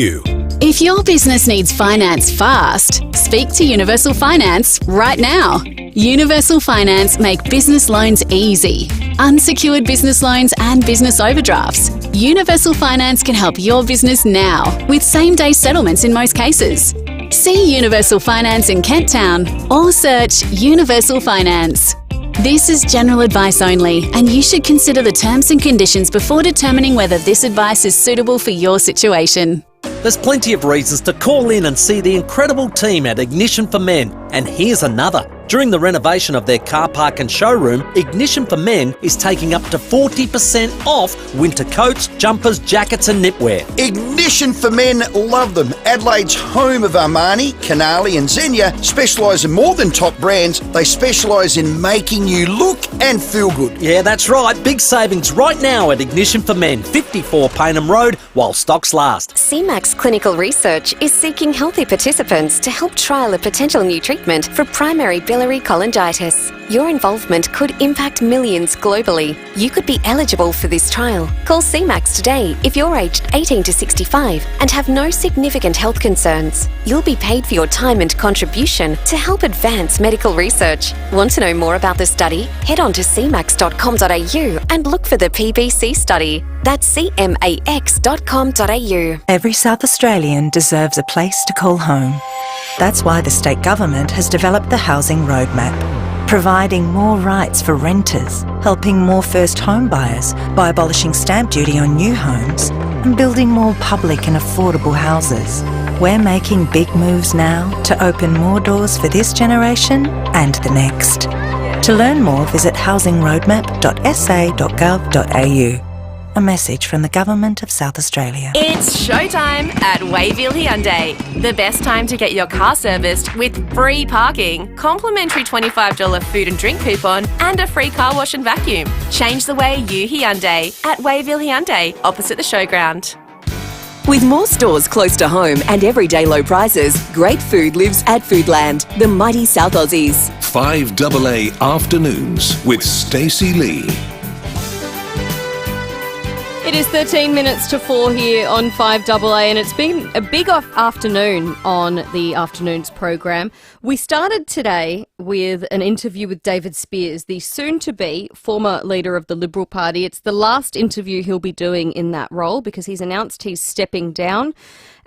S25: If your business needs finance fast, speak to Universal Finance right now. Universal Finance make business loans easy. Unsecured business loans and business overdrafts. Universal Finance can help your business now with same-day settlements in most cases. See Universal Finance in Kent Town or search Universal Finance. This is general advice only, and you should consider the terms and conditions before determining whether this advice is suitable for your situation.
S21: There's plenty of reasons to call in and see the incredible team at Ignition for Men, and here's another. During the renovation of their car park and showroom, Ignition for Men is taking up to 40% off winter coats, jumpers, jackets and knitwear.
S26: Ignition for Men love them. Adelaide's home of Armani, Canali and Xenia specialise in more than top brands. They specialise in making you look and feel good.
S21: Yeah, that's right. Big savings right now at Ignition for Men, 54 Paynham Road, while stocks last.
S27: CMAX Clinical Research is seeking healthy participants to help trial a potential new treatment for primary biliary cholangitis. Your involvement could impact millions globally. You could be eligible for this trial. Call CMAX today if you're aged 18 to 65 and have no significant health concerns. You'll be paid for your time and contribution to help advance medical research. Want to know more about the study? Head on to cmax.com.au and look for the PBC study. That's cmax.com.au.
S28: Every South Australian deserves a place to call home. That's why the state government has developed the Housing Roadmap, providing more rights for renters, helping more first home buyers by abolishing stamp duty on new homes and building more public and affordable houses. We're making big moves now to open more doors for this generation and the next. To learn more, visit housingroadmap.sa.gov.au. A message from the Government of South Australia.
S20: It's showtime at Wayville Hyundai. The best time to get your car serviced with free parking, complimentary $25 food and drink coupon, and a free car wash and vacuum. Change the way you Hyundai at Wayville Hyundai, opposite the showground.
S3: With more stores close to home and everyday low prices, great food lives at Foodland, the mighty South Aussies.
S4: 5AA Afternoons with Stacey Lee.
S5: It is 13 minutes to 4 here on 5AA, and it's been a big afternoon on the afternoons program. We started today with an interview with David Spears, the soon-to-be former leader of the Liberal Party. It's the last interview he'll be doing in that role because he's announced he's stepping down.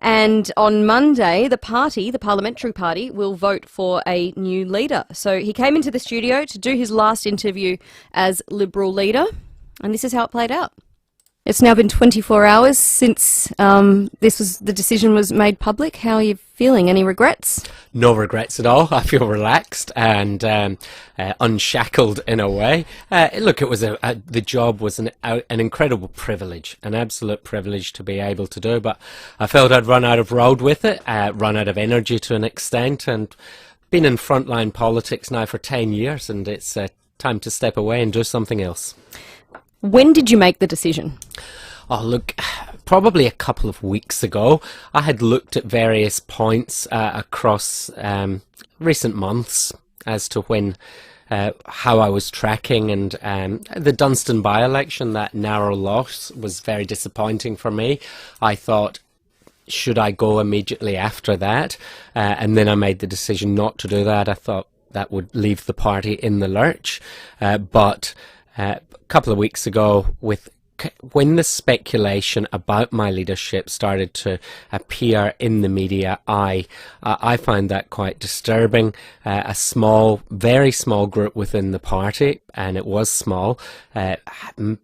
S5: And on Monday, the parliamentary party, will vote for a new leader. So he came into the studio to do his last interview as Liberal leader, and this is how it played out. It's now been 24 hours since the decision was made public. How are you feeling? Any regrets?
S29: No regrets at all. I feel relaxed and unshackled in a way. Look, it was the job was an incredible privilege, an absolute privilege to be able to do. But I felt I'd run out of road with it, run out of energy to an extent, and been in frontline politics now for 10 years, and it's time to step away and do something else.
S5: When did you make the decision?
S29: Oh, look, probably a couple of weeks ago. I had looked at various points across recent months as to when, how I was tracking, and the Dunstan by-election, that narrow loss, was very disappointing for me. I thought, should I go immediately after that? And then I made the decision not to do that. I thought that would leave the party in the lurch. But a couple of weeks ago, when the speculation about my leadership started to appear in the media, I found that quite disturbing. A very small group within the party, and it was small,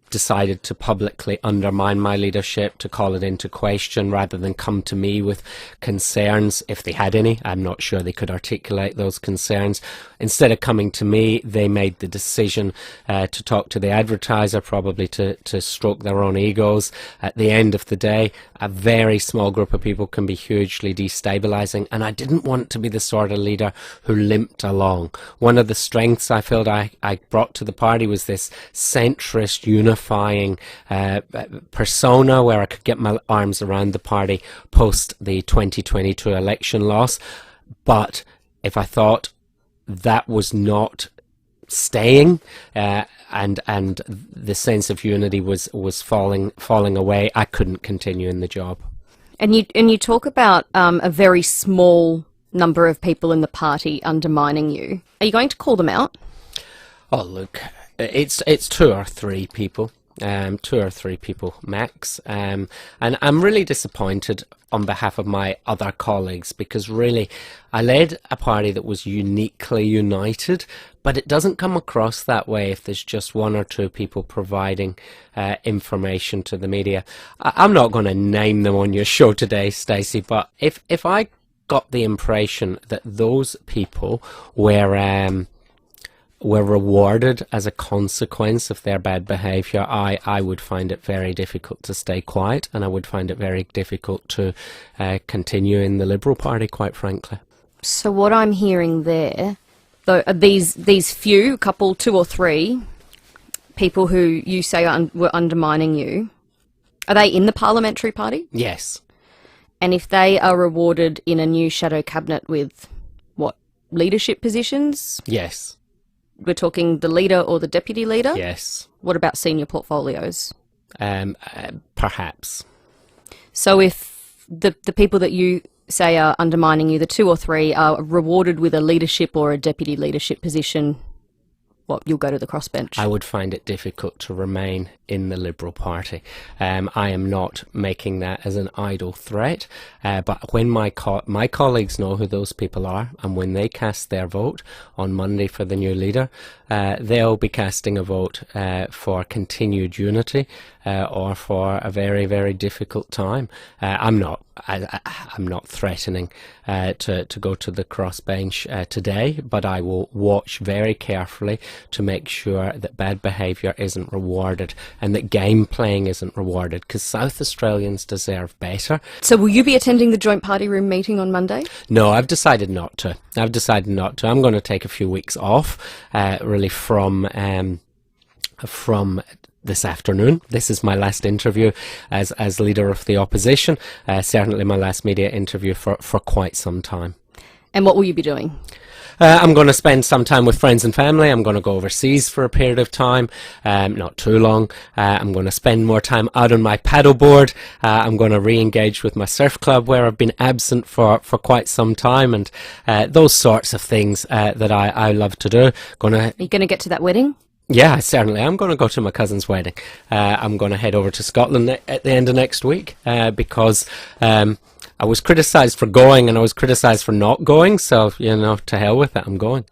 S29: decided to publicly undermine my leadership, to call it into question, rather than come to me with concerns, if they had any. I'm not sure they could articulate those concerns. Instead of coming to me, they made the decision to talk to the advertiser, probably to stroke their own egos. At the end of the day, a very small group of people can be hugely destabilizing, and I didn't want to be the sort of leader who limped along. One of the strengths I felt I brought to the party was this centrist, unifying persona, where I could get my arms around the party post the 2022 election loss. But if I thought that was not staying, and the sense of unity was falling away, I couldn't continue in the job.
S5: And you talk about a very small number of people in the party undermining you. Are you going to call them out?
S29: Oh, look, it's 2 or 3 people. 2 or 3 people max, and I'm really disappointed on behalf of my other colleagues, because really I led a party that was uniquely united, but it doesn't come across that way if there's just 1 or 2 people providing information to the media. I'm not going to name them on your show today, Stacey, but if I got the impression that those people were rewarded as a consequence of their bad behaviour, I would find it very difficult to stay quiet, and I would find it very difficult to continue in the Liberal Party, quite frankly.
S5: So what I'm hearing there, though, are these few, couple, 2 or 3 people who you say were undermining you, are they in the parliamentary party?
S29: Yes.
S5: And if they are rewarded in a new shadow cabinet with, what, leadership positions?
S29: Yes.
S5: We're talking the leader or the deputy leader?
S29: Yes.
S5: What about senior portfolios?
S29: Perhaps.
S5: So if the people that you say are undermining you, the 2 or 3, are rewarded with a leadership or a deputy leadership position, what, you'll go to the crossbench?
S29: I would find it difficult to remain in the Liberal Party. I am not making that as an idle threat, but when my colleagues know who those people are, and when they cast their vote on Monday for the new leader, they'll be casting a vote for continued unity or for a very, very difficult time. I'm not threatening to go to the crossbench today, but I will watch very carefully to make sure that bad behaviour isn't rewarded and that game playing isn't rewarded, because South Australians deserve better.
S5: So will you be attending the Joint Party Room meeting on Monday?
S29: No, I've decided not to. I'm going to take a few weeks off, really from this afternoon. This is my last interview as leader of the opposition, certainly my last media interview for quite some time.
S5: And what will you be doing?
S29: I'm going to spend some time with friends and family. I'm going to go overseas for a period of time, not too long. I'm going to spend more time out on my paddleboard. I'm going to re-engage with my surf club, where I've been absent for quite some time, and those sorts of things that I love to do. Are you
S5: going to get to that wedding?
S29: Yeah, certainly. I'm going to go to my cousin's wedding. I'm going to head over to Scotland at the end of next week because I was criticised for going and I was criticised for not going. So, to hell with it. I'm going.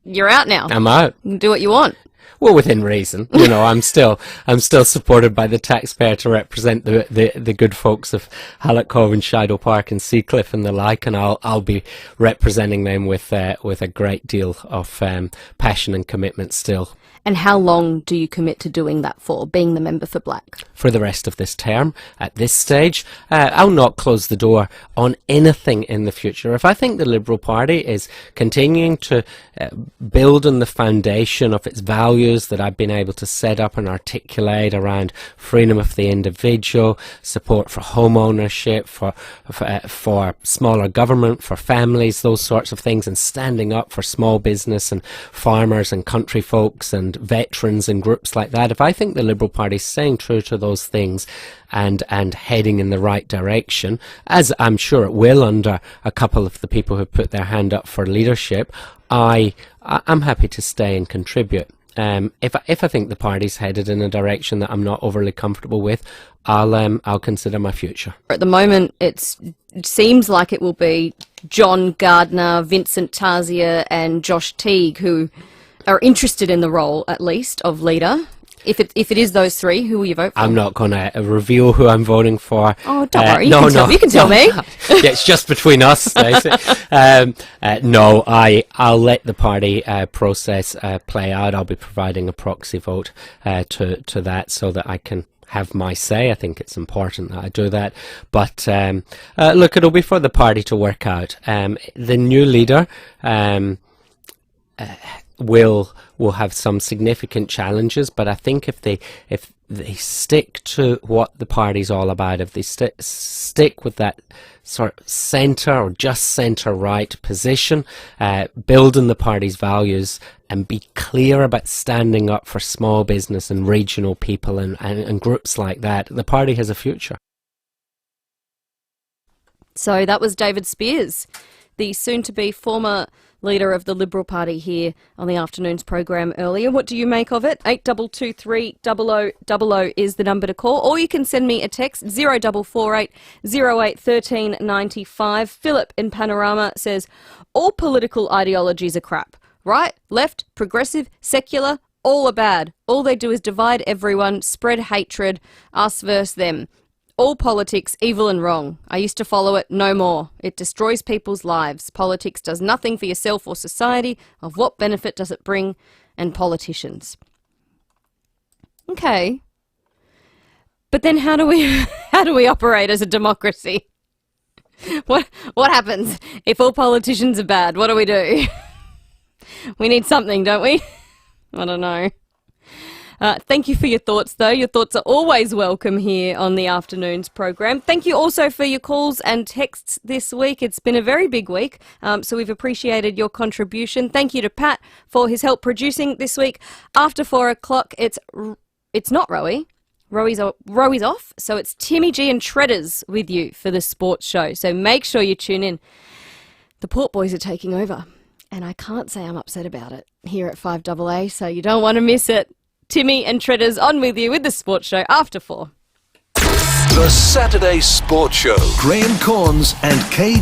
S5: You're out now.
S29: I'm out.
S5: You can do what you want.
S29: Well, within reason, I'm still supported by the taxpayer to represent the good folks of Hallett Cove and Shido Park and Seacliff and the like, and I'll be representing them with a great deal of passion and commitment still.
S5: And how long do you commit to doing that for, being the member for Black?
S29: For the rest of this term. At this stage, I'll not close the door on anything in the future. If I think the Liberal Party is continuing to build on the foundation of its values that I've been able to set up and articulate around freedom of the individual, support for home ownership, for smaller government, for families, those sorts of things, and standing up for small business and farmers and country folks and veterans and groups like that, if I think the Liberal Party is staying true to those things and heading in the right direction, as I'm sure it will under a couple of the people who put their hand up for leadership, I'm happy to stay and contribute. If I think the party's headed in a direction that I'm not overly comfortable with, I'll consider my future.
S5: At the moment, it seems like it will be John Gardner, Vincent Tarzia and Josh Teague who are interested in the role, at least, of leader. If it is those three, who will you vote for? I'm
S29: not going to reveal who I'm voting for.
S5: Oh, don't worry. You can tell me.
S29: Yeah, it's just between us, Stacey. No, I'll let the party process play out. I'll be providing a proxy vote to that so that I can have my say. I think it's important that I do that. But look, it'll be for the party to work out. The new leader will have some significant challenges, but I think if they stick to what the party's all about, if they stick with that sort of centre or just centre-right position, building the party's values and be clear about standing up for small business and regional people and groups like that, the party has a future.
S5: So that was David Spears, the soon-to-be former leader of the Liberal Party, here on the afternoon's program earlier. What do you make of it? 8223 0000 is the number to call, or you can send me a text 0448 08 1395. Philip in Panorama says, all political ideologies are crap. Right, left, progressive, secular, all are bad. All they do is divide everyone, spread hatred, us versus them. All politics, evil and wrong. I used to follow it, no more. It destroys people's lives. Politics does nothing for yourself or society. Of what benefit does it bring? And politicians. Okay. But then how do we operate as a democracy? What happens if all politicians are bad? What do we do? We need something, don't we? I don't know. Thank you for your thoughts, though. Your thoughts are always welcome here on the afternoon's program. Thank you also for your calls and texts this week. It's been a very big week, so we've appreciated your contribution. Thank you to Pat for his help producing this week. After 4 o'clock, it's not Rowie. Rowie's off, so it's Timmy G and Treaders with you for the sports show. So make sure you tune in. The Port Boys are taking over, and I can't say I'm upset about it here at 5AA, so you don't want to miss it. Timmy and Treaders on with you with the sports show after 4.
S4: The Saturday Sports Show. Graham Corns and KG.